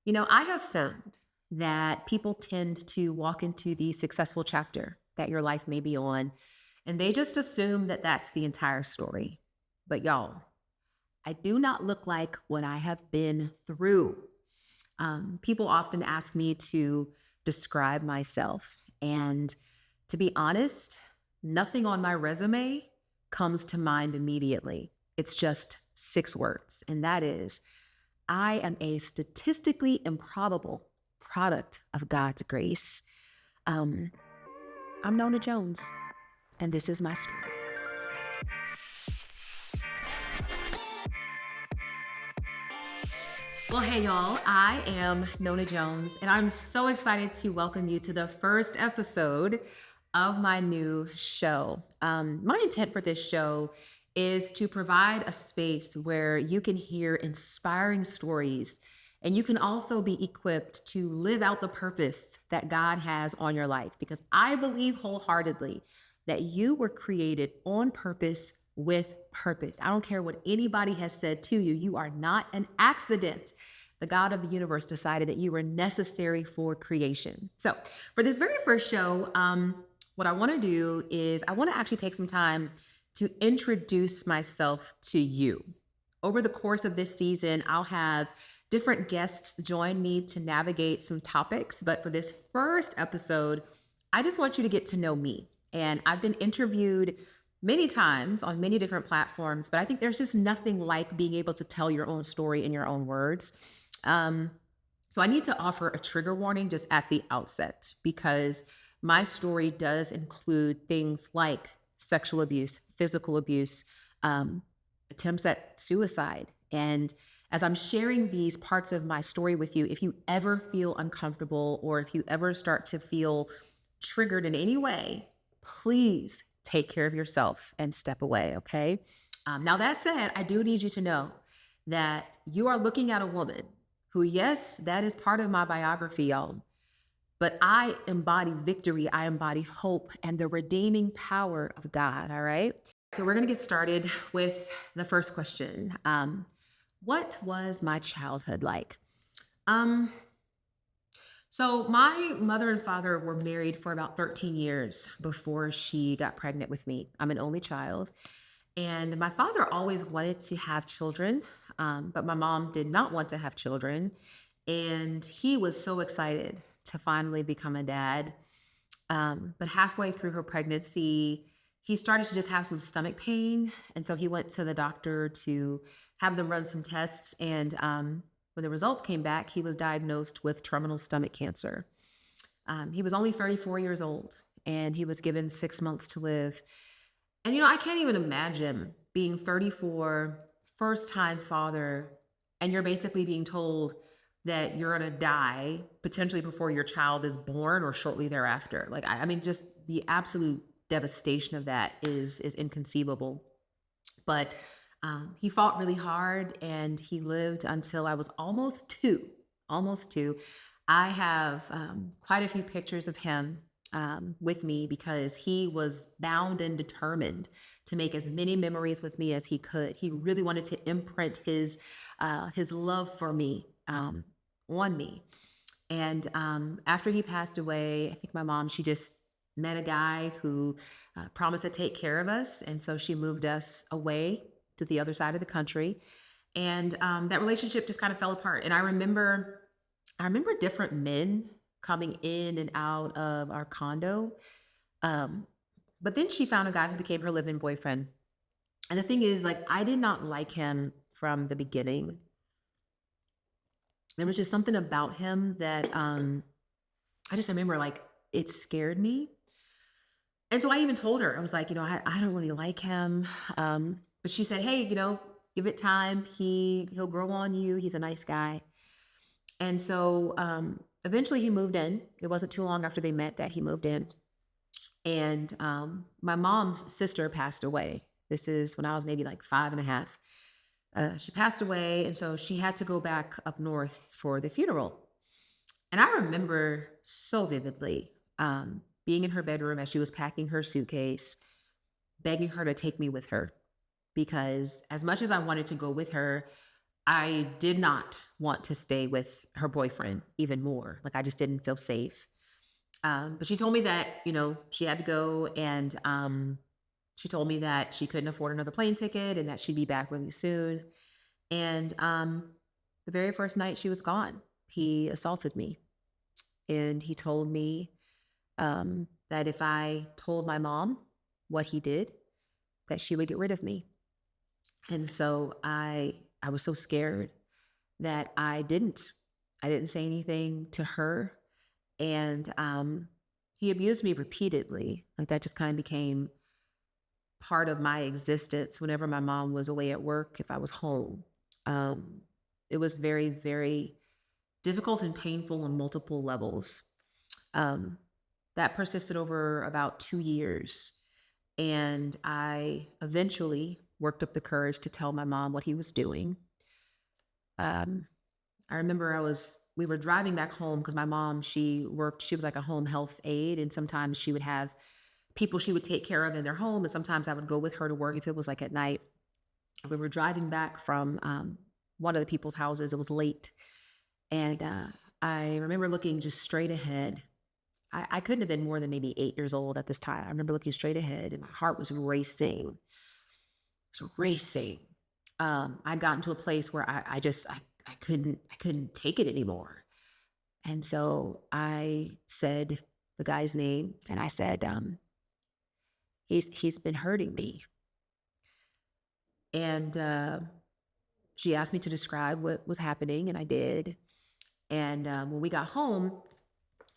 I have found that people tend to walk into the successful chapter that your life may be on, and they just assume that that's the entire story. But y'all, I do not look like what I have been through. People often ask me to describe myself. And to be honest, nothing on my resume comes to mind immediately. It's just six words, and that is I am a statistically improbable product of God's grace. Um, I'm Nona Jones, and this is my story. Well, hey, y'all, I am Nona Jones, and I'm so excited to welcome you to the first episode of my new show. My intent for this show is to provide a space where you can hear inspiring stories and you can also be equipped to live out the purpose that God has on your life, because I believe wholeheartedly that you were created on purpose with purpose. I don't care what anybody has said to you. You are not an accident. The God of the universe decided that you were necessary for creation. So, for this very first show, what I want to do is I want to actually take some time to introduce myself to you. Over the course of this season, I'll have different guests join me to navigate some topics. But for this first episode, I just want you to get to know me. And I've been interviewed many times on many different platforms, but I think there's just nothing like being able to tell your own story in your own words. So I need to offer a trigger warning just at the outset, because my story does include things like sexual abuse, physical abuse, attempts at suicide. And as I'm sharing these parts of my story with you, if you ever feel uncomfortable or if you ever start to feel triggered in any way, please take care of yourself and step away, okay? Now, that said, I do need you to know that you are looking at a woman who, yes, that is part of my biography, y'all, but I embody victory, I embody hope and the redeeming power of God, all right? So we're gonna get started with the first question. What was my childhood like? Um, so my mother and father were married for about 13 years before she got pregnant with me. I'm an only child. And my father always wanted to have children, but my mom did not want to have children. And he was so excited to finally become a dad. But halfway through her pregnancy, he started to just have some stomach pain. And so he went to the doctor to have them run some tests. And when the results came back, he was diagnosed with terminal stomach cancer. He was only 34 years old and he was given 6 months to live. And, I can't even imagine being 34, first time father, and you're basically being told that you're going to die potentially before your child is born or shortly thereafter. Like, I mean, just the absolute devastation of that is inconceivable. But he fought really hard and he lived until I was almost two. Almost two. I have quite a few pictures of him with me because he was bound and determined to make as many memories with me as he could. He really wanted to imprint his love for me on me. And after he passed away, I think my mom, she just met a guy who promised to take care of us. And so she moved us away to the other side of the country. And that relationship just kind of fell apart. And I remember different men coming in and out of our condo. But then she found a guy who became her live-in boyfriend. And the thing is, like, I did not like him from the beginning. There was just something about him that I just remember, like, it scared me. And so I even told her, I was like, I don't really like him. But she said, hey, give it time. He'll grow on you. He's a nice guy. And so eventually he moved in. It wasn't too long after they met that he moved in. And my mom's sister passed away. This is when I was maybe like 5.5. She passed away. And so she had to go back up north for the funeral. And I remember so vividly being in her bedroom as she was packing her suitcase, begging her to take me with her. Because as much as I wanted to go with her, I did not want to stay with her boyfriend even more. Like I just didn't feel safe. But she told me that, she had to go, and she told me that she couldn't afford another plane ticket and that she'd be back really soon. And the very first night she was gone, he assaulted me. And he told me that if I told my mom what he did, that she would get rid of me. And so I was so scared that I didn't. I didn't say anything to her. And he abused me repeatedly. Like that just kind of became part of my existence whenever my mom was away at work, if I was home. It was very, very difficult and painful on multiple levels. That persisted over about 2 years. And I eventually worked up the courage to tell my mom what he was doing. I remember we were driving back home because my mom, she was like a home health aide, and sometimes she would have people she would take care of in their home, and sometimes I would go with her to work if it was like at night. We were driving back from one of the people's houses. It was late, and I remember looking just straight ahead. I couldn't have been more than maybe 8 years old at this time. I remember looking straight ahead, and my heart was racing. It was racing. I'd gotten to a place where I couldn't take it anymore. And so I said the guy's name, and I said, he's been hurting me. And she asked me to describe what was happening, and I did. And when we got home,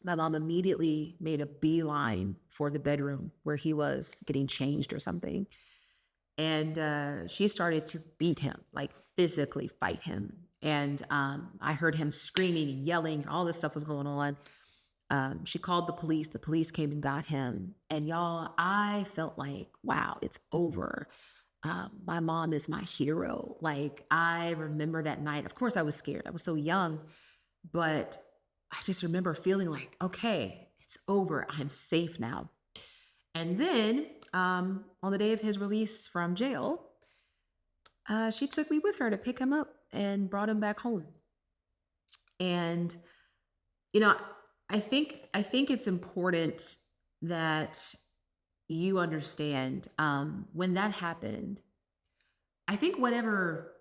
my mom immediately made a beeline for the bedroom where he was getting changed or something. And she started to beat him, like physically fight him. And I heard him screaming and yelling, and all this stuff was going on. She called the police. The police came and got him. And y'all, I felt like, wow, it's over. My mom is my hero. Like, I remember that night. Of course, I was scared. I was so young. But I just remember feeling like, okay, it's over. I'm safe now. And then on the day of his release from jail, she took me with her to pick him up and brought him back home. And, I think it's important that you understand when that happened. I think whatever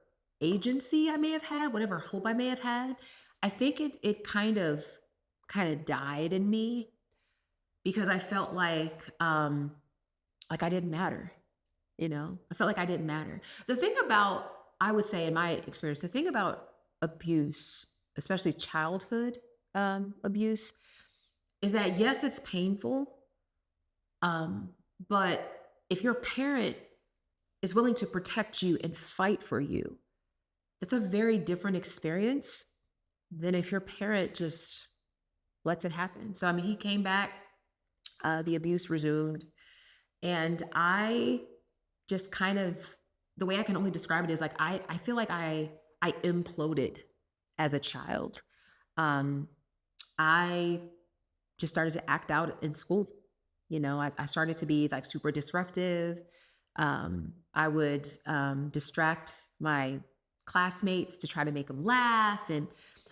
agency I may have had, whatever hope I may have had, I think it kind of died in me because I felt like I didn't matter. I felt like I didn't matter. The thing about, I would say in my experience, the thing about abuse, especially childhood abuse, is that yes, it's painful. But if your parent is willing to protect you and fight for you, that's a very different experience than if your parent just lets it happen. So, he came back, the abuse resumed, and I just the way I can only describe it is like, I feel like I imploded as a child. I just started to act out in school. I started to be like super disruptive. I would distract my classmates to try to make them laugh and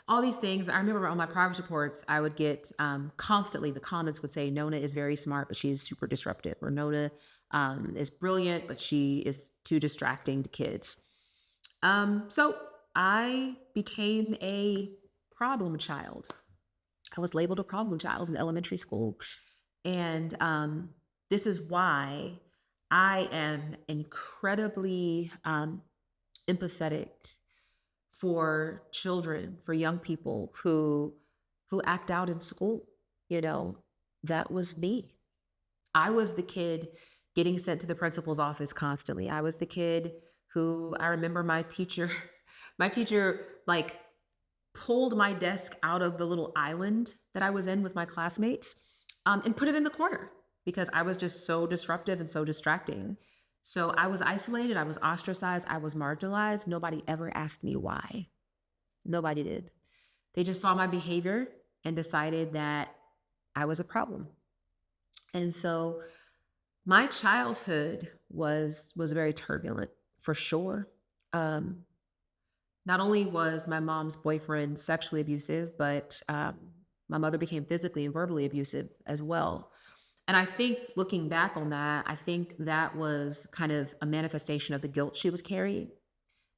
all these things. I remember on my progress reports, I would get constantly, the comments would say, Nona is very smart, but she's super disruptive. Or Nona is brilliant, but she is too distracting to kids. So I became a problem child. I was labeled a problem child in elementary school. And this is why I am incredibly empathetic for children, for young people who act out in school. That was me. I was the kid getting sent to the principal's office constantly. I was the kid who, I remember my teacher like pulled my desk out of the little island that I was in with my classmates and put it in the corner because I was just so disruptive and so distracting. So I was isolated, I was ostracized, I was marginalized. Nobody ever asked me why. Nobody did. They just saw my behavior and decided that I was a problem. And so my childhood was very turbulent, for sure. Not only was my mom's boyfriend sexually abusive, but my mother became physically and verbally abusive as well. And I think looking back on that, I think that was kind of a manifestation of the guilt she was carrying,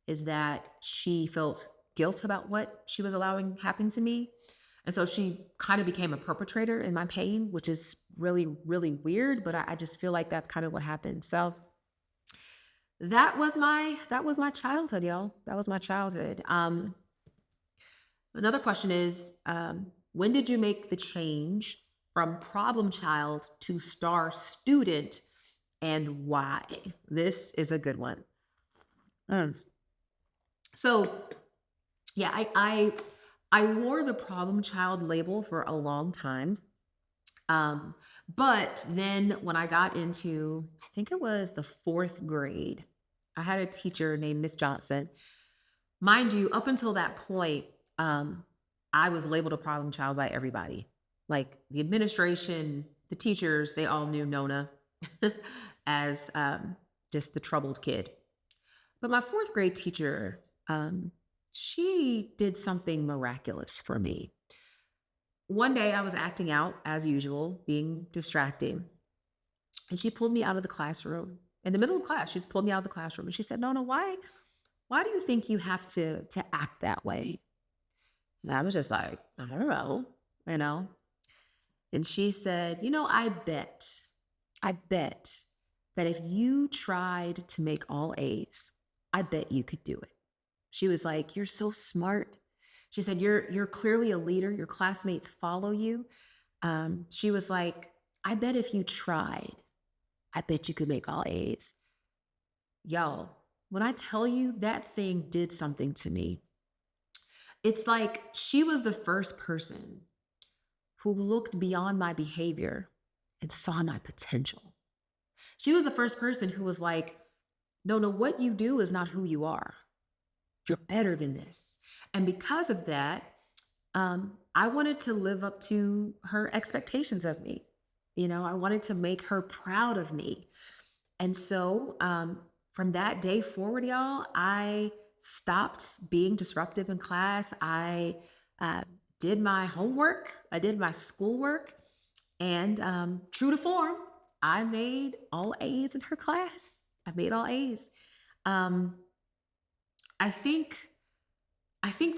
is that she felt guilt about what she was allowing happen to me. And so she kind of became a perpetrator in my pain, which is really, really weird, but I just feel like that's kind of what happened. So that was my childhood, y'all. That was my childhood. Another question is, when did you make the change from problem child to star student, and why? This is a good one. Mm. So yeah, I wore the problem child label for a long time. But then when I got into, I think it was the fourth grade, I had a teacher named Miss Johnson. Mind you, up until that point, um, I was labeled a problem child by everybody. Like the administration, the teachers, they all knew Nona as just the troubled kid. But my fourth grade teacher, she did something miraculous for me. One day I was acting out as usual, being distracting, and she pulled me out of the classroom. In the middle of class, she just pulled me out of the classroom and she said, Nona, why do you think you have to act that way? And I was just like, I don't know, you know. And she said, I bet that if you tried to make all A's, I bet you could do it. She was like, you're so smart. She said, you're clearly a leader. Your classmates follow you. She was like, I bet if you tried, I bet you could make all A's. Y'all, when I tell you that thing did something to me, it's like she was the first person who looked beyond my behavior and saw my potential. She was the first person who was like, no, what you do is not who you are. You're better than this. And because of that, I wanted to live up to her expectations of me. I wanted to make her proud of me. And so from that day forward, y'all, I stopped being disruptive in class. I did my homework, I did my schoolwork, and true to form, I made all A's in her class. I made all A's. I think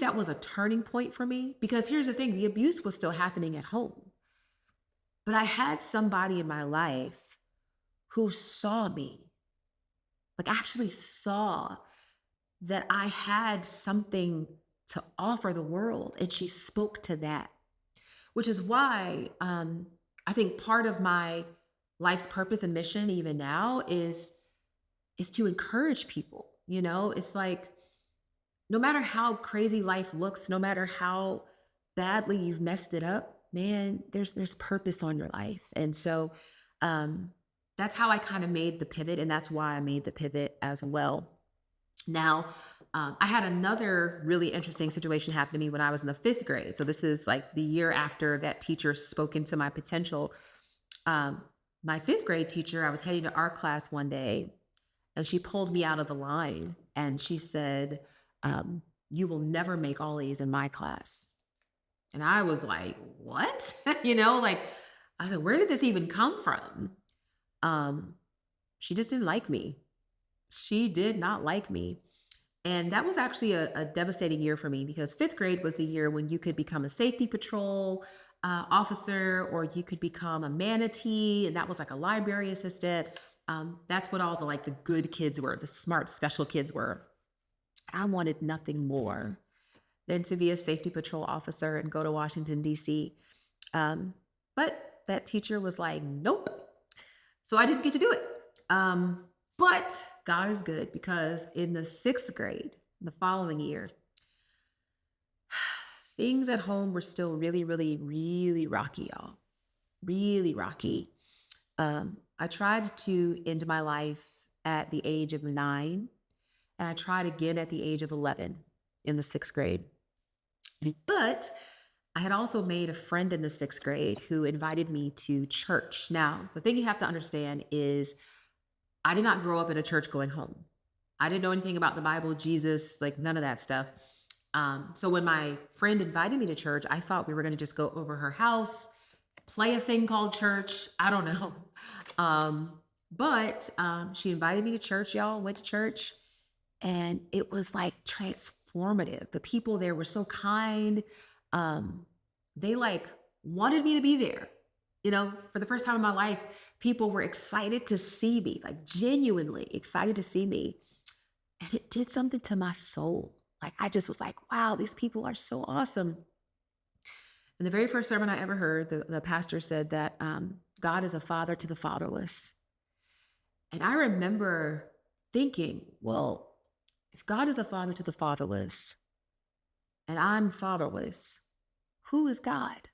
that was a turning point for me, because here's the thing, the abuse was still happening at home. But I had somebody in my life who saw me, like actually saw that I had something to offer the world, and she spoke to that, which is why I think part of my life's purpose and mission even now is to encourage people. It's like, no matter how crazy life looks, no matter how badly you've messed it up, man, there's purpose on your life. And so that's how I kind of made the pivot, and that's why I made the pivot as well. Now, I had another really interesting situation happen to me when I was in the fifth grade. So this is like the year after that teacher spoke into my potential. My fifth grade teacher, I was heading to art class one day, and she pulled me out of the line and she said, you will never make all A's in my class. And I was like, what? Like, I said, where did this even come from? She just didn't like me. She did not like me. And that was actually a devastating year for me, because fifth grade was the year when you could become a safety patrol officer, or you could become a manatee, and that was like a library assistant. That's what all the good kids were, the smart special kids were. I wanted nothing more than to be a safety patrol officer and go to Washington, D.C. But that teacher was like, nope. So I didn't get to do it. But God is good, because in the sixth grade, the following year, things at home were still really, really, really rocky, y'all. Really rocky. I tried to end my life at the age of 9, and I tried again at the age of 11 in the sixth grade. But I had also made a friend in the sixth grade who invited me to church. Now, the thing you have to understand is I did not grow up in a church going home. I didn't know anything about the Bible, Jesus, like none of that stuff. So when my friend invited me to church, I thought we were going to just go over her house, play a thing called church. I don't know. But she invited me to church, y'all. Went to church, and it was like transformative. The people there were so kind. They like wanted me to be there. You know, for the first time in my life, people were excited to see me, like genuinely excited to see me. And it did something to my soul. Like I just was like, wow, these people are so awesome. And the very first sermon I ever heard, the pastor said that God is a father to the fatherless. And I remember thinking, well, if God is a father to the fatherless and I'm fatherless, who is God?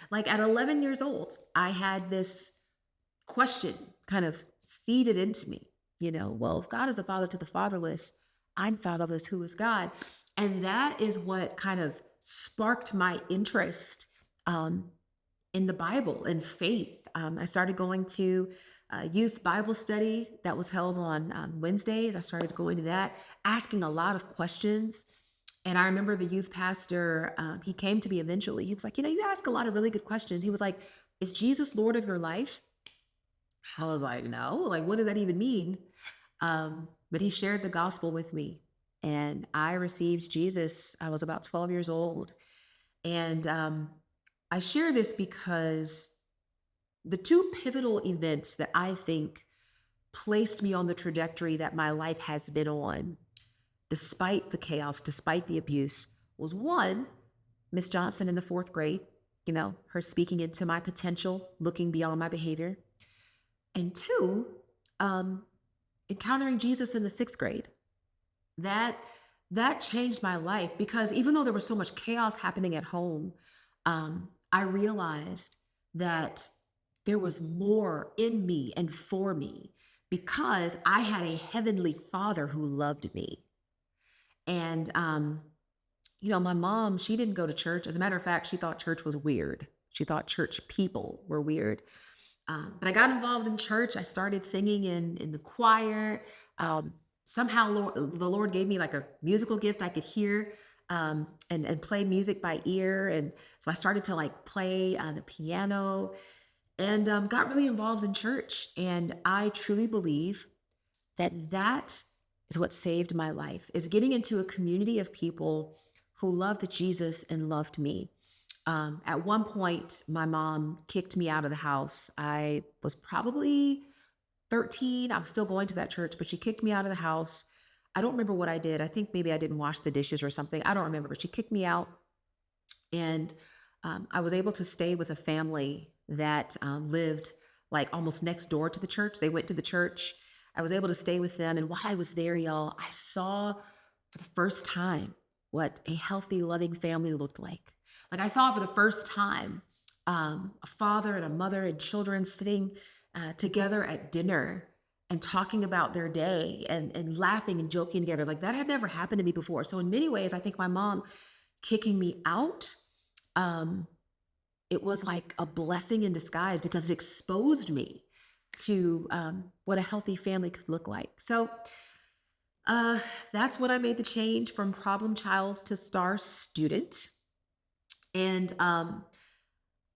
Like at 11 years old, I had this question kind of seeded into me, you know, well, if God is a father to the fatherless, I'm fatherless, who is God? And that is what kind of sparked my interest in the Bible and faith. I started going to youth Bible study that was held on Wednesdays. I started going to that, asking a lot of questions. And I remember the youth pastor, he came to me eventually. He was like, you know, you ask a lot of really good questions. He was like, is Jesus Lord of your life? I was like, no, like, what does that even mean? But he shared the gospel with me, and I received Jesus. I was about 12 years old. And I share this because the two pivotal events that I think placed me on the trajectory that my life has been on, despite the chaos, despite the abuse, was one, Miss Johnson in the fourth grade, you know, her speaking into my potential, looking beyond my behavior. And two, encountering Jesus in the sixth grade. That changed my life, because even though there was so much chaos happening at home, I realized that there was more in me and for me, because I had a heavenly Father who loved me. And you know, my mom, she didn't go to church. As a matter of fact, she thought church was weird. She thought church people were weird. But I got involved in church. I started singing in the choir. Somehow the Lord gave me like a musical gift. I could hear and play music by ear. And so I started to like play the piano, and got really involved in church. And I truly believe that is what saved my life, is getting into a community of people who loved Jesus and loved me. At one point, my mom kicked me out of the house. I was probably 13. I was still going to that church, but she kicked me out of the house. I don't remember what I did. I think maybe I didn't wash the dishes or something. I don't remember, but she kicked me out. And I was able to stay with a family that lived like almost next door to the church. They went to the church. I was able to stay with them. And while I was there, y'all, I saw for the first time what a healthy, loving family looked like. Like I saw for the first time a father and a mother and children sitting together at dinner and talking about their day and laughing and joking together. Like that had never happened to me before. So in many ways, I think my mom kicking me out, it was like a blessing in disguise, because it exposed me to what a healthy family could look like. So that's when I made the change from problem child to star student. And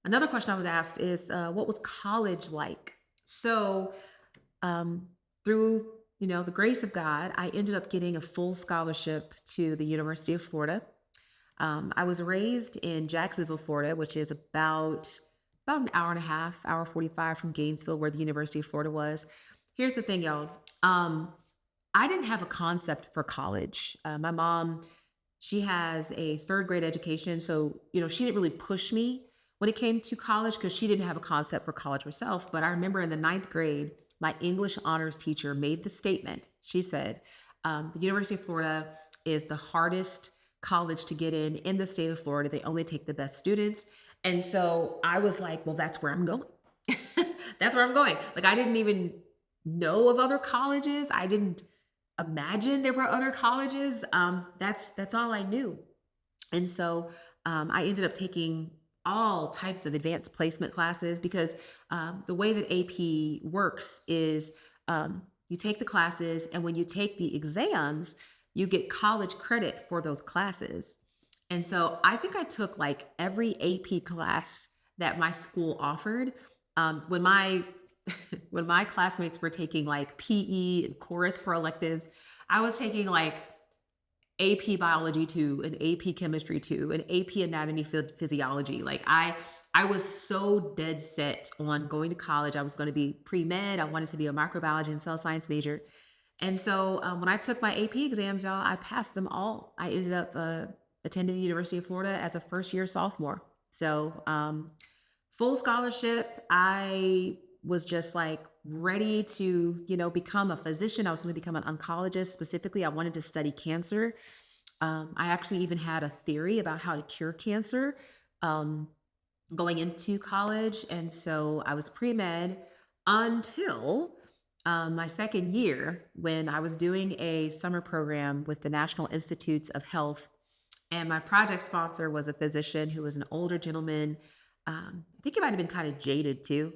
another question I was asked is, what was college like? So through, you know, the grace of God, I ended up getting a full scholarship to the University of Florida. I was raised in Jacksonville, Florida, which is about an hour and a half, hour 45 from Gainesville, where the University of Florida was. Here's the thing, y'all. I didn't have a concept for college. My mom, she has a third grade education. So, you know, she didn't really push me when it came to college, because she didn't have a concept for college herself. But I remember in the ninth grade, my English honors teacher made the statement. She said, the University of Florida is the hardest college to get in the state of Florida. They only take the best students. And so I was like, well, that's where I'm going. That's where I'm going. Like, I didn't even know of other colleges. I didn't imagine there were other colleges. That's all I knew. And so I ended up taking all types of advanced placement classes, because the way that AP works is you take the classes, and when you take the exams, you get college credit for those classes. And so I think I took like every AP class that my school offered. When my when my classmates were taking like PE and chorus for electives, I was taking like AP biology 2, an AP chemistry 2, an AP anatomy physiology. Like I was so dead set on going to college. I was going to be pre-med. I wanted to be a microbiology and cell science major. And so when I took my AP exams, y'all, I passed them all. I ended up attending the University of Florida as a first year sophomore. So full scholarship. I was just like ready to, become a physician. I was going to become an oncologist. Specifically, I wanted to study cancer. I actually even had a theory about how to cure cancer going into college. And so I was pre-med until my second year when I was doing a summer program with the National Institutes of Health. And my project sponsor was a physician who was an older gentleman. I think he might have been kind of jaded too,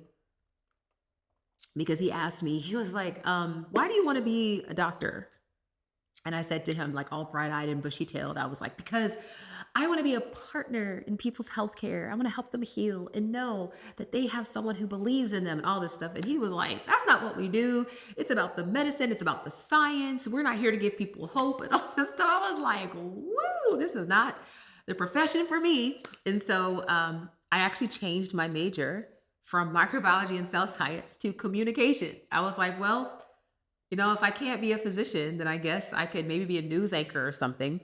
because he asked me, he was like, why do you want to be a doctor? And I said to him, like all bright-eyed and bushy-tailed, I was like, because I want to be a partner in people's healthcare. I want to help them heal and know that they have someone who believes in them and all this stuff. And he was like, that's not what we do. It's about the medicine. It's about the science. We're not here to give people hope and all this stuff. I was like, woo, this is not the profession for me. And so I actually changed my major from microbiology and cell science to communications. I was like, well, if I can't be a physician, then I guess I could maybe be a news anchor or something.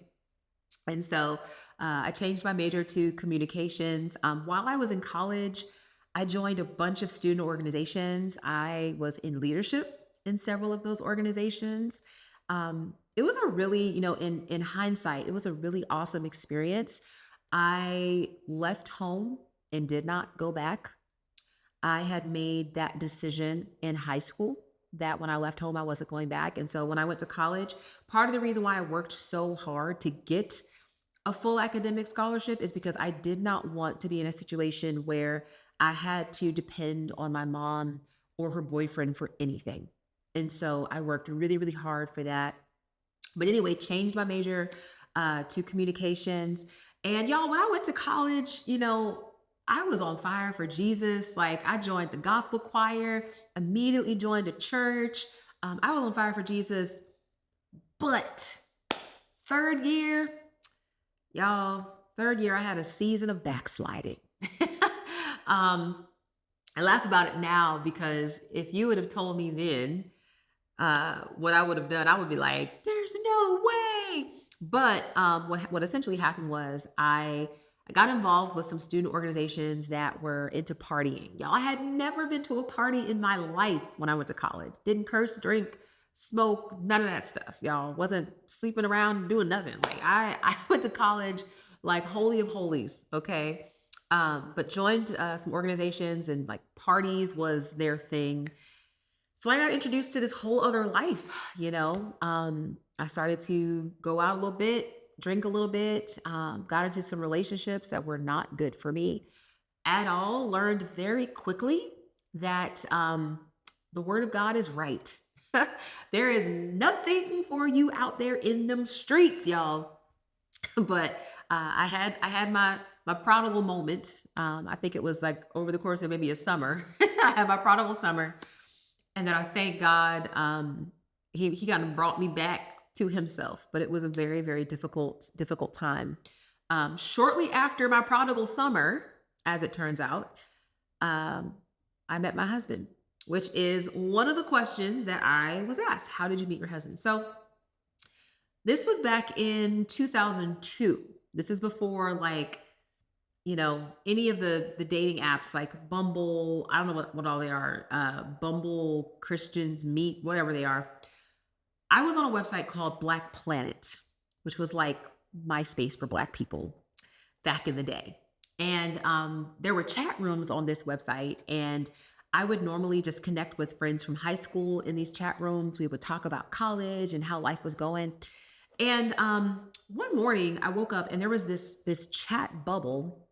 And so I changed my major to communications. While I was in college, I joined a bunch of student organizations. I was in leadership in several of those organizations. It was a really, in hindsight, it was a really awesome experience. I left home and did not go back. I had made that decision in high school that when I left home, I wasn't going back. And so when I went to college, part of the reason why I worked so hard to get a full academic scholarship is because I did not want to be in a situation where I had to depend on my mom or her boyfriend for anything. And so I worked really, really hard for that. But anyway, changed my major to communications. And y'all, when I went to college, I was on fire for Jesus. Like I joined the gospel choir, immediately joined a church. I was on fire for Jesus. But third year, I had a season of backsliding. I laugh about it now because if you would have told me then what I would have done, I would be like, there's no way. But what essentially happened was I got involved with some student organizations that were into partying. Y'all, I had never been to a party in my life when I went to college. Didn't curse, drink, smoke, none of that stuff. Y'all, wasn't sleeping around doing nothing. Like I went to college like holy of holies, okay? But joined some organizations and like parties was their thing. So I got introduced to this whole other life, I started to go out a little bit, drink a little bit, got into some relationships that were not good for me at all. Learned very quickly that the word of God is right. There is nothing for you out there in them streets, y'all. But I had my prodigal moment. I think it was like over the course of maybe a summer. I had my prodigal summer. And then I thank God he kind of brought me back to himself. But it was a very, very difficult time. Shortly after my prodigal summer, as it turns out, I met my husband, which is one of the questions that I was asked. How did you meet your husband? So this was back in 2002. This is before any of the dating apps like Bumble. I don't know what all they are. Bumble, Christians Meet, whatever they are. I was on a website called Black Planet, which was like MySpace for Black people back in the day. And there were chat rooms on this website, and I would normally just connect with friends from high school in these chat rooms. We would talk about college and how life was going. And one morning I woke up and there was this chat bubble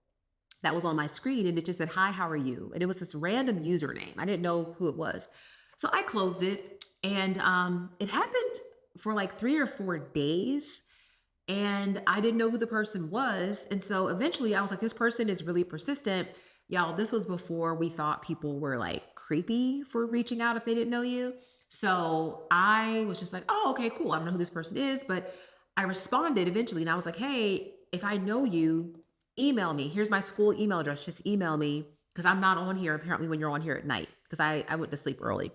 that was on my screen, and it just said, "Hi, how are you?" And it was this random username. I didn't know who it was. So I closed it And it happened for like 3 or 4 days. And I didn't know who the person was. And so eventually I was like, this person is really persistent. Y'all, this was before we thought people were like creepy for reaching out if they didn't know you. So I was just like, oh, okay, cool. I don't know who this person is. But I responded eventually and I was like, hey, if I know you, email me. Here's my school email address. Just email me because I'm not on here apparently when you're on here at night because I went to sleep early.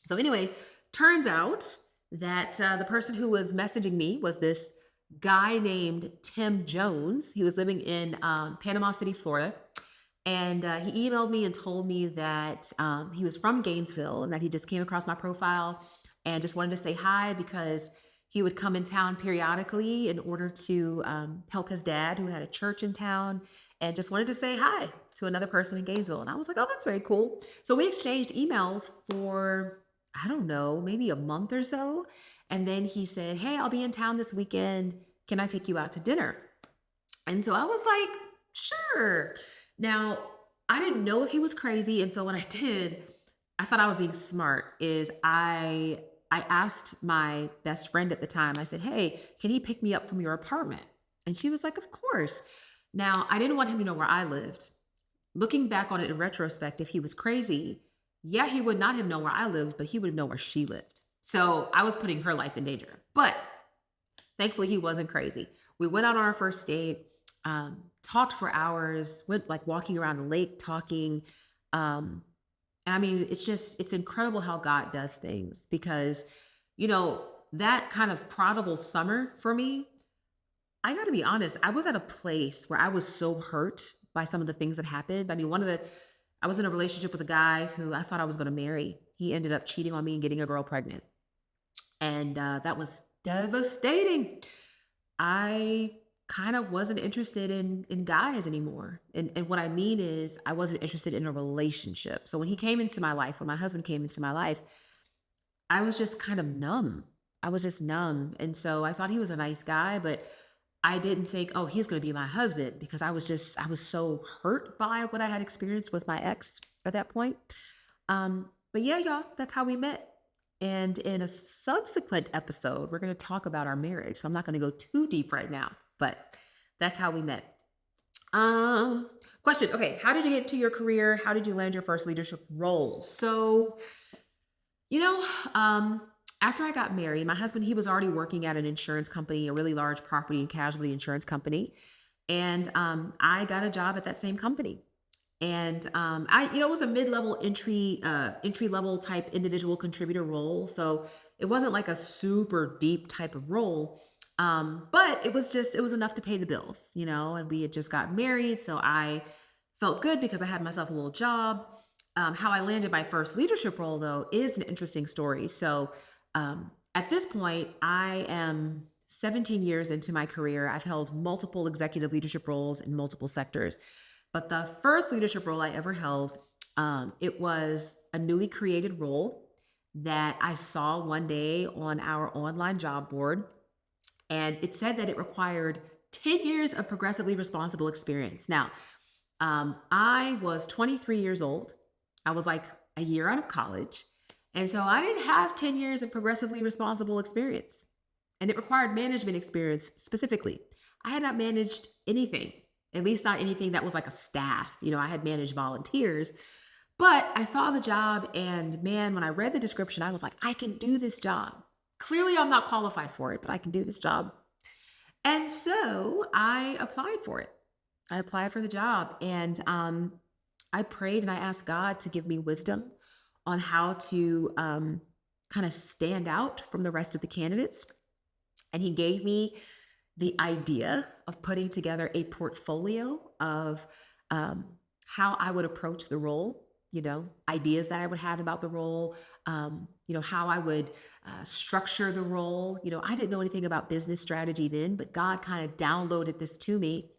So anyway, turns out that the person who was messaging me was this guy named Tim Jones. He was living in Panama City, Florida. And he emailed me and told me that he was from Gainesville and that he just came across my profile and just wanted to say hi because he would come in town periodically in order to help his dad who had a church in town, and just wanted to say hi to another person in Gainesville. And I was like, oh, that's very cool. So we exchanged emails for, I don't know, maybe a month or so. And then he said, hey, I'll be in town this weekend. Can I take you out to dinner? And so I was like, sure. Now, I didn't know if he was crazy. And so what I did, I thought I was being smart, is I asked my best friend at the time, I said, hey, can he pick me up from your apartment? And she was like, of course. Now, I didn't want him to know where I lived. Looking back on it in retrospect, if he was crazy, yeah, he would not have known where I lived, but he would have known where she lived. So I was putting her life in danger. But thankfully, he wasn't crazy. We went out on our first date, talked for hours, went like walking around the lake talking. And I mean, it's incredible how God does things because, that kind of prodigal summer for me, I got to be honest, I was at a place where I was so hurt by some of the things that happened. I mean, I was in a relationship with a guy who I thought I was going to marry. He ended up cheating on me and getting a girl pregnant. And that was devastating. I kind of wasn't interested in guys anymore. And what I mean is I wasn't interested in a relationship. So when he came into my life, when my husband came into my life, I was just kind of numb. I was just numb. And so I thought he was a nice guy, but I didn't think, oh, he's going to be my husband, because I was so hurt by what I had experienced with my ex at that point. But yeah, y'all, that's how we met. And in a subsequent episode, we're going to talk about our marriage. So I'm not going to go too deep right now, but that's how we met. Question. Okay. How did you get into your career? How did you land your first leadership role? So, after I got married, my husband, he was already working at an insurance company, a really large property and casualty insurance company. And I got a job at that same company. And it was a mid-level entry level type individual contributor role. So it wasn't like a super deep type of role. But it was enough to pay the bills, and we had just got married. So I felt good because I had myself a little job. How I landed my first leadership role, though, is an interesting story. So at this point, I am 17 years into my career. I've held multiple executive leadership roles in multiple sectors. But the first leadership role I ever held, it was a newly created role that I saw one day on our online job board. And it said that it required 10 years of progressively responsible experience. Now, I was 23 years old. I was like a year out of college. And so I didn't have 10 years of progressively responsible experience. And it required management experience specifically. I had not managed anything, at least not anything that was like a staff. I had managed volunteers, but I saw the job, and man, when I read the description, I was like, I can do this job. Clearly I'm not qualified for it, but I can do this job. And so I applied for it. I applied for the job, and I prayed and I asked God to give me wisdom on how to kind of stand out from the rest of the candidates. And he gave me the idea of putting together a portfolio of how I would approach the role, ideas that I would have about the role, how I would structure the role. I didn't know anything about business strategy then, but God kind of downloaded this to me.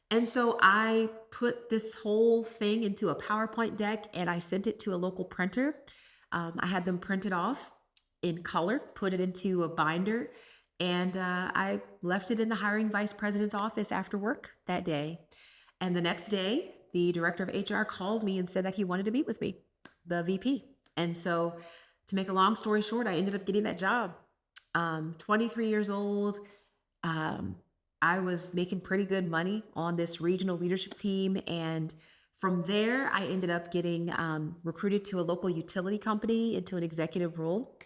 And so I put this whole thing into a PowerPoint deck and I sent it to a local printer. I had them print it off in color, put it into a binder, and I left it in the hiring vice president's office after work that day. And the next day, the director of HR called me and said that he wanted to meet with me, the VP. And so to make a long story short, I ended up getting that job. 23 years old. Um, I was making pretty good money on this regional leadership team. And from there, I ended up getting recruited to a local utility company into an executive role.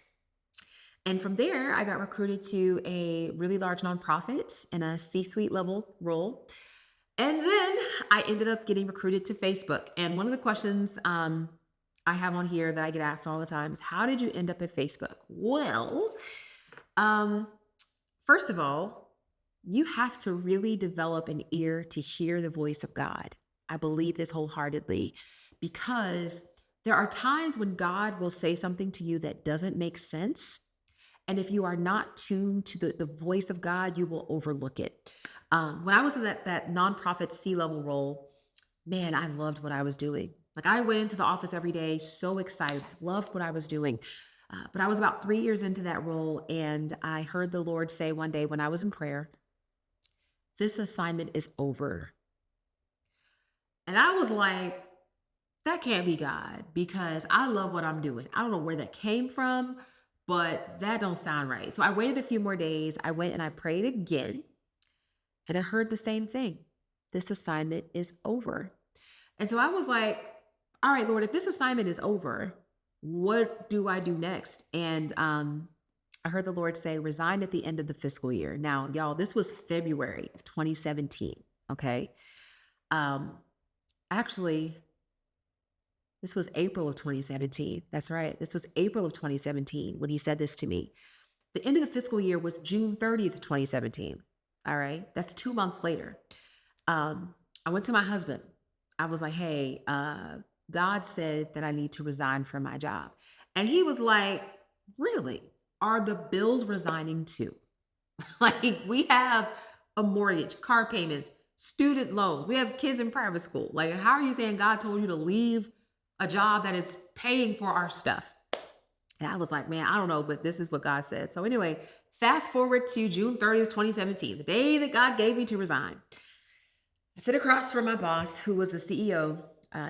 And from there, I got recruited to a really large nonprofit in a C-suite level role. And then I ended up getting recruited to Facebook. And one of the questions I have on here that I get asked all the time is, how did you end up at Facebook? Well, first of all, you have to really develop an ear to hear the voice of God. I believe this wholeheartedly, because there are times when God will say something to you that doesn't make sense. And if you are not tuned to the voice of God, you will overlook it. When I was in that nonprofit C-level role, man, I loved what I was doing. Like, I went into the office every day, so excited, loved what I was doing. But I was about 3 years into that role, and I heard the Lord say one day when I was in prayer, "This assignment is over." And I was like, that can't be God, because I love what I'm doing. I don't know where that came from, but that don't sound right. So I waited a few more days. I went and I prayed again, and I heard the same thing. This assignment is over. And so I was like, all right, Lord, if this assignment is over, what do I do next? And I heard the Lord say, resign at the end of the fiscal year. Now, y'all, this was February of 2017. Okay. Actually, this was April of 2017. That's right. This was April of 2017 when he said this to me. The end of the fiscal year was June 30th of 2017. All right. That's 2 months later. I went to my husband. I was like, hey, God said that I need to resign from my job. And he was like, really? Are the bills resigning too? Like, we have a mortgage, car payments, student loans. We have kids in private school. Like, how are you saying God told you to leave a job that is paying for our stuff? And I was like, man, I don't know, but this is what God said. So anyway, fast forward to June 30th, 2017, the day that God gave me to resign. I sit across from my boss, who was the CEO,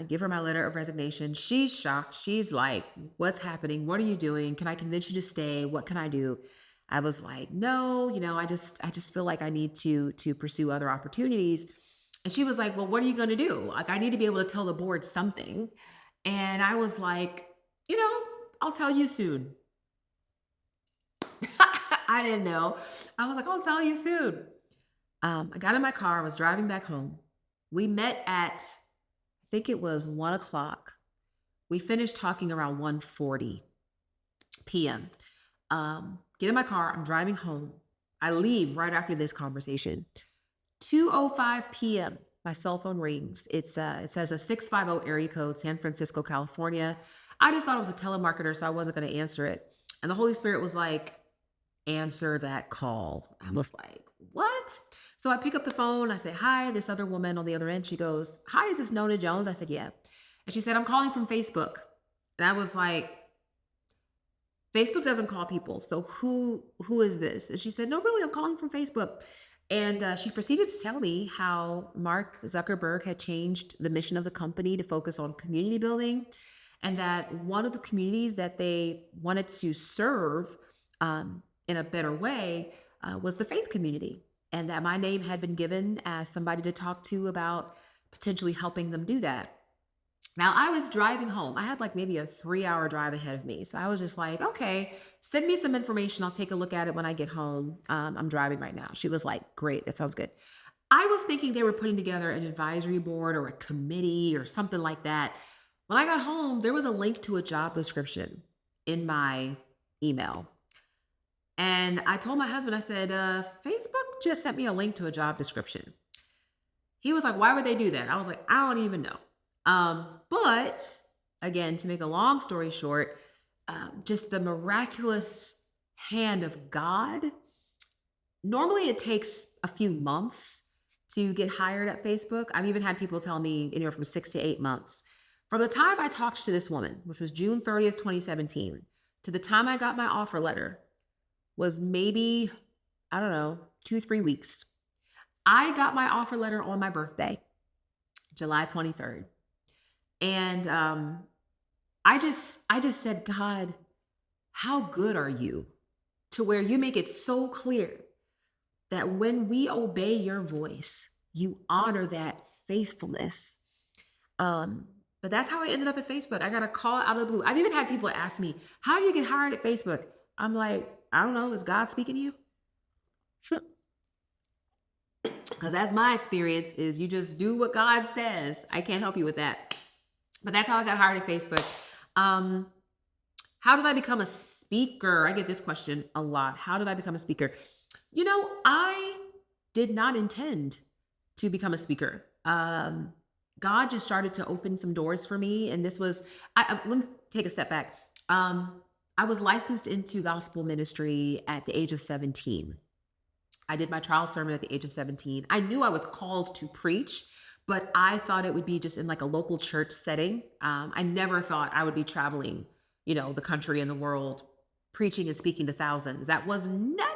give her my letter of resignation. She's shocked. She's like, what's happening? What are you doing? Can I convince you to stay? What can I do? I was like, no, I just feel like I need to pursue other opportunities. And she was like, well, what are you going to do? Like, I need to be able to tell the board something. And I was like, I'll tell you soon. I didn't know. I was like, I'll tell you soon. I got in my car. I was driving back home. We met at, I think it was 1:00. We finished talking around 1:40 p.m. Get in my car. I'm driving home. I leave right after this conversation. 2:05 p.m. My cell phone rings. It says a 650 area code, San Francisco, California. I just thought it was a telemarketer, so I wasn't going to answer it. And the Holy Spirit was like, answer that call. I was like, what? So I pick up the phone. I say, hi, this other woman on the other end. She goes, hi, is this Nona Jones? I said, yeah. And she said, I'm calling from Facebook. And I was like, Facebook doesn't call people. So who is this? And she said, no, really, I'm calling from Facebook. And she proceeded to tell me how Mark Zuckerberg had changed the mission of the company to focus on community building, and that one of the communities that they wanted to serve in a better way was the faith community, and that my name had been given as somebody to talk to about potentially helping them do that. Now, I was driving home. I had like maybe a 3-hour drive ahead of me. So I was just like, okay, send me some information. I'll take a look at it when I get home. I'm driving right now. She was like, great, that sounds good. I was thinking they were putting together an advisory board or a committee or something like that. When I got home, there was a link to a job description in my email. And I told my husband, I said, Facebook just sent me a link to a job description. He was like, why would they do that? I was like, I don't even know. But again, to make a long story short, just the miraculous hand of God. Normally it takes a few months to get hired at Facebook. I've even had people tell me anywhere from 6 to 8 months. From the time I talked to this woman, which was June 30th, 2017, to the time I got my offer letter was maybe, I don't know, 2-3 weeks. I got my offer letter on my birthday, July 23rd. And I just said, God, how good are you to where you make it so clear that when we obey your voice, you honor that faithfulness. But that's how I ended up at Facebook. I got a call out of the blue. I've even had people ask me, how do you get hired at Facebook? I'm like, I don't know. Is God speaking to you? Because that's my experience, is you just do what God says. I can't help you with that. But that's how I got hired at Facebook. How did I become a speaker? I get this question a lot. How did I become a speaker? I did not intend to become a speaker. God just started to open some doors for me. And this was, let me take a step back. I was licensed into gospel ministry at the age of 17. I did my trial sermon at the age of 17. I knew I was called to preach, but I thought it would be just in like a local church setting. I never thought I would be traveling, the country and the world, preaching and speaking to thousands. That was never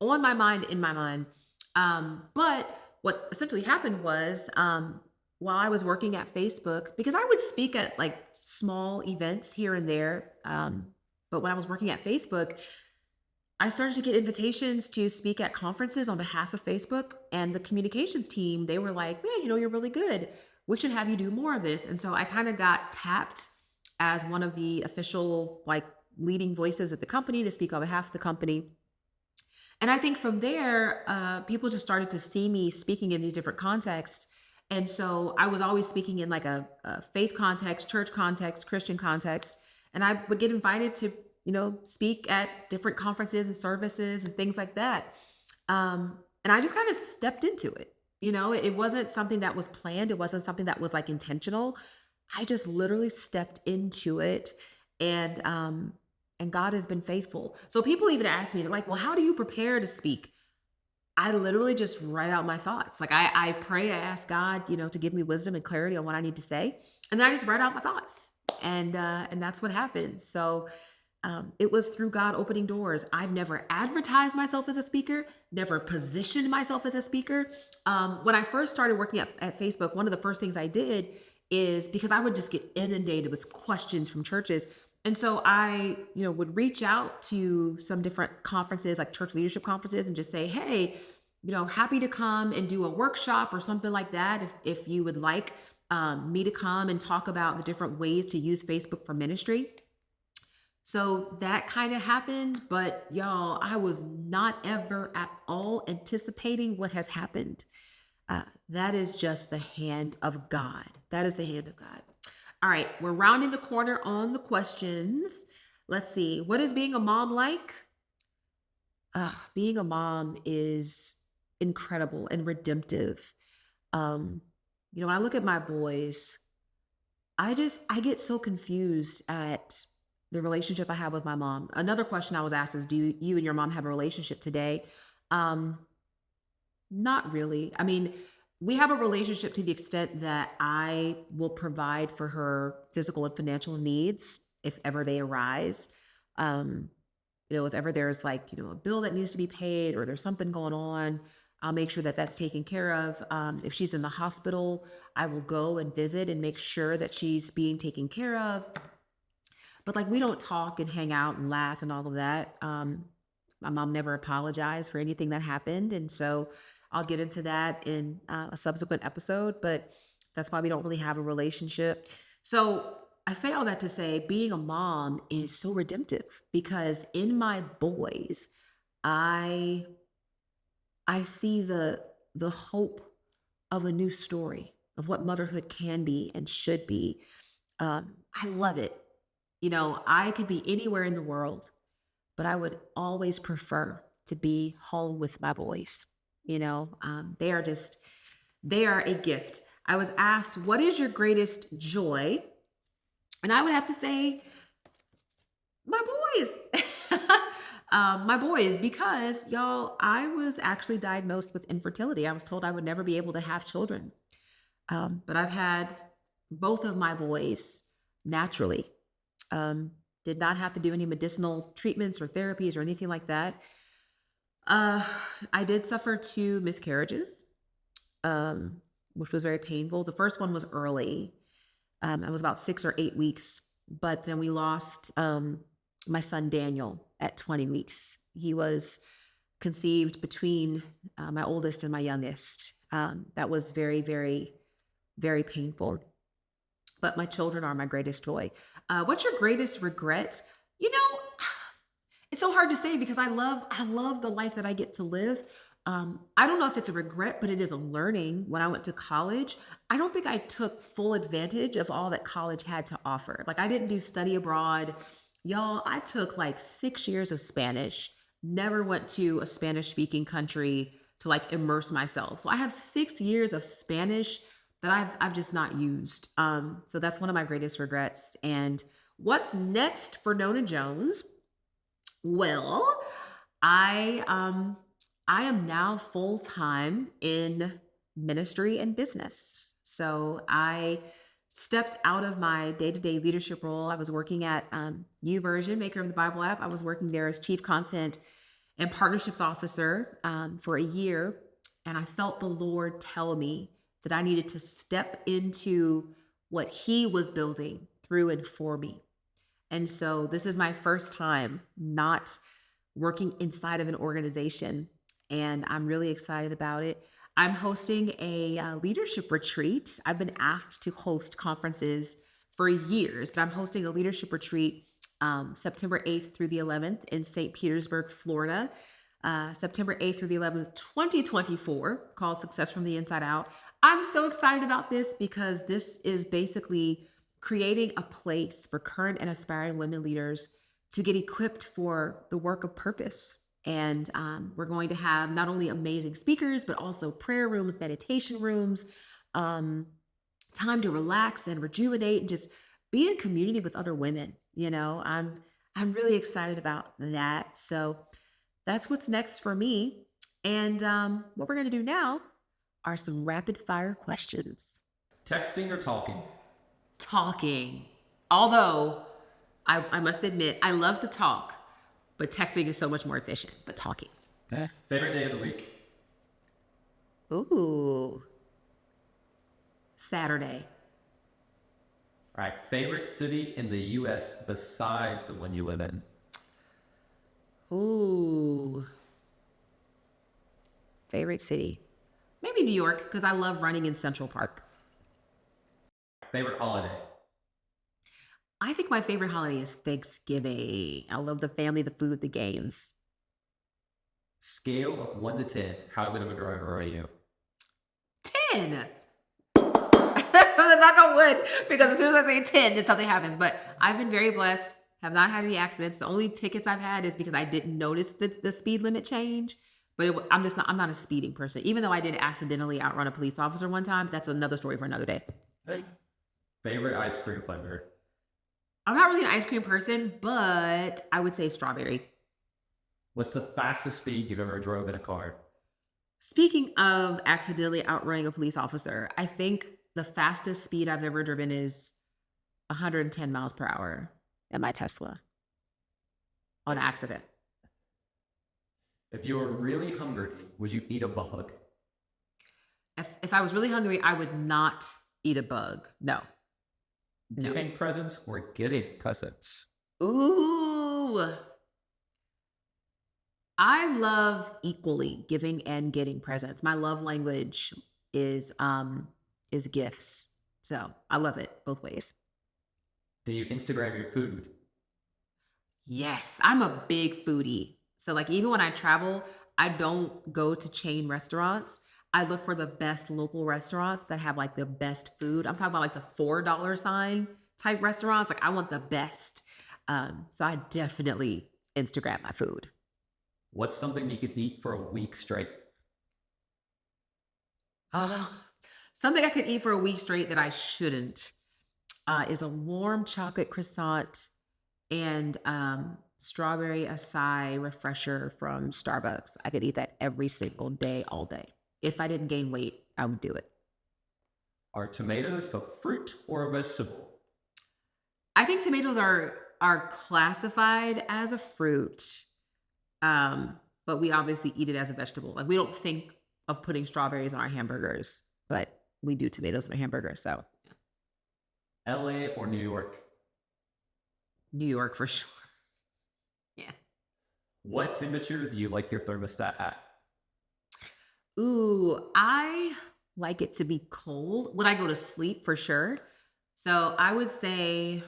on my mind, in my mind. But what essentially happened was, while I was working at Facebook, because I would speak at like small events here and there. But when I was working at Facebook, I started to get invitations to speak at conferences on behalf of Facebook, and the communications team, they were like, man, you're really good. We should have you do more of this. And so I kind of got tapped as one of the official like leading voices at the company to speak on behalf of the company. And I think from there, people just started to see me speaking in these different contexts. And so I was always speaking in like a faith context, church context, Christian context. And I would get invited to speak at different conferences and services and things like that. And I just kind of stepped into it. It wasn't something that was planned. It wasn't something that was like intentional. I just literally stepped into it, and God has been faithful. So people even ask me, they're like, well, how do you prepare to speak? I literally just write out my thoughts. Like I pray, I ask God, to give me wisdom and clarity on what I need to say. And then I just write out my thoughts. And that's what happens. So it was through God opening doors. I've never advertised myself as a speaker, never positioned myself as a speaker. When I first started working at Facebook, one of the first things I did is, because I would just get inundated with questions from churches. And so I, would reach out to some different conferences, like church leadership conferences, and just say, hey, happy to come and do a workshop or something like that. If you would like me to come and talk about the different ways to use Facebook for ministry. So that kind of happened, but y'all, I was not ever at all anticipating what has happened. That is just the hand of God. That is the hand of God. All right, we're rounding the corner on the questions. Let's see. What is being a mom like? Being a mom is incredible and redemptive. When I look at my boys, I get so confused at the relationship I have with my mom. Another question I was asked is, do you and your mom have a relationship today? Not really. I mean, we have a relationship to the extent that I will provide for her physical and financial needs if ever they arise. If ever there's like, a bill that needs to be paid or there's something going on, I'll make sure that that's taken care of. If she's in the hospital, I will go and visit and make sure that she's being taken care of. But like, we don't talk and hang out and laugh and all of that. My mom never apologized for anything that happened. And so I'll get into that in a subsequent episode, but that's why we don't really have a relationship. So I say all that to say, being a mom is so redemptive, because in my boys, I see the hope of a new story of what motherhood can be and should be. I love it. I could be anywhere in the world, but I would always prefer to be home with my boys. They are a gift. I was asked, what is your greatest joy? And I would have to say, my boys. My boys, because y'all, I was actually diagnosed with infertility. I was told I would never be able to have children. But I've had both of my boys naturally. Did not have to do any medicinal treatments or therapies or anything like that. I did suffer 2 miscarriages, which was very painful. The first one was early. I was about 6 or 8 weeks, but then we lost my son Daniel at 20 weeks. He was conceived between my oldest and my youngest. That was very, very, very painful. But my children are my greatest joy. What's your greatest regret? You know, it's so hard to say because I love the life that I get to live. I don't know if it's a regret, but it is a learning. When I went to college, I don't think I took full advantage of all that college had to offer. Like I didn't do study abroad. Y'all, I took like 6 years of Spanish, never went to a Spanish speaking country to like immerse myself. So I have 6 years of Spanish that I've just not used. So that's one of my greatest regrets. And what's next for Nona Jones? Well, I am now full time in ministry and business. So I stepped out of my day-to-day leadership role. I was working at YouVersion, maker of the Bible app. I was working there as chief content and partnerships officer for a year. And I felt the Lord tell me that I needed to step into what he was building through and for me. And so this is my first time not working inside of an organization. And I'm really excited about it. I'm hosting a leadership retreat. I've been asked to host conferences for years, but I'm hosting a leadership retreat September 8th through the 11th in St. Petersburg, Florida. September 8th through the 11th, 2024, called Success from the Inside Out. I'm so excited about this because this is basically creating a place for current and aspiring women leaders to get equipped for the work of purpose. And we're going to have not only amazing speakers, but also prayer rooms, meditation rooms, time to relax and rejuvenate and just be in community with other women. You know, I'm really excited about that. So that's what's next for me. And what we're going to do now are some rapid fire questions. Texting or talking? Talking. Although I must admit, I love to talk, but texting is so much more efficient, but talking. Favorite day of the week? Ooh. Saturday. All right. Favorite city in the U.S. besides the one you live in? Ooh. Favorite city. Maybe New York, because I love running in Central Park. Favorite holiday? I think my favorite holiday is Thanksgiving. I love the family, the food, the games. Scale of 1 to 10. How good of a driver are you? 10. I'm not gonna wood because as soon as I say 10, then something happens. But I've been very blessed. Have not had any accidents. The only tickets I've had is because I didn't notice the speed limit change. But I'm not a speeding person. Even though I did accidentally outrun a police officer one time, that's another story for another day. Favorite ice cream flavor? I'm not really an ice cream person, but I would say strawberry. What's the fastest speed you've ever drove in a car? Speaking of accidentally outrunning a police officer, I think the fastest speed I've ever driven is 110 miles per hour in my Tesla on accident. If you were really hungry, would you eat a bug? If I was really hungry, I would not eat a bug. No. Giving presents or getting presents? Ooh. I love equally giving and getting presents. My love language is gifts. So I love it both ways. Do you Instagram your food? Yes, I'm a big foodie. So like even when I travel, I don't go to chain restaurants. I look for the best local restaurants that have like the best food. I'm talking about like the $4 sign type restaurants. Like I want the best. So I definitely Instagram my food. What's something you could eat for a week straight? Something I could eat for a week straight that I shouldn't is a warm chocolate croissant and strawberry acai refresher from Starbucks. I could eat that every single day, all day. If I didn't gain weight, I would do it. Are tomatoes a fruit or a vegetable? I think tomatoes are classified as a fruit, but we obviously eat it as a vegetable. Like we don't think of putting strawberries on our hamburgers, but we do tomatoes on our hamburgers. So, LA or New York? New York for sure. What temperatures do you like your thermostat at? Ooh, I like it to be cold when I go to sleep for sure. So I would say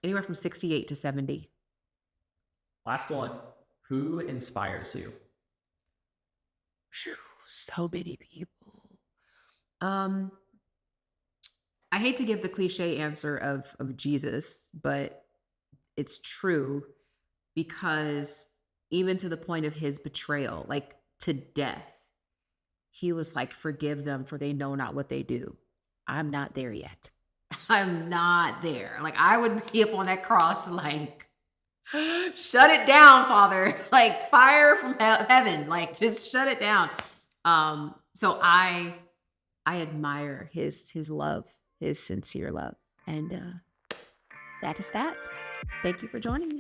anywhere from 68 to 70. Last one. Who inspires you? Phew, so many people. Um, I hate to give the cliche answer of Jesus, but it's true because even to the point of his betrayal, like to death, he was like, forgive them for they know not what they do. I'm not there yet. I'm not there. Like I would be up on that cross, like, shut it down, Father. Like fire from heaven. Like just shut it down. So I admire his love, his sincere love. And that is that. Thank you for joining me.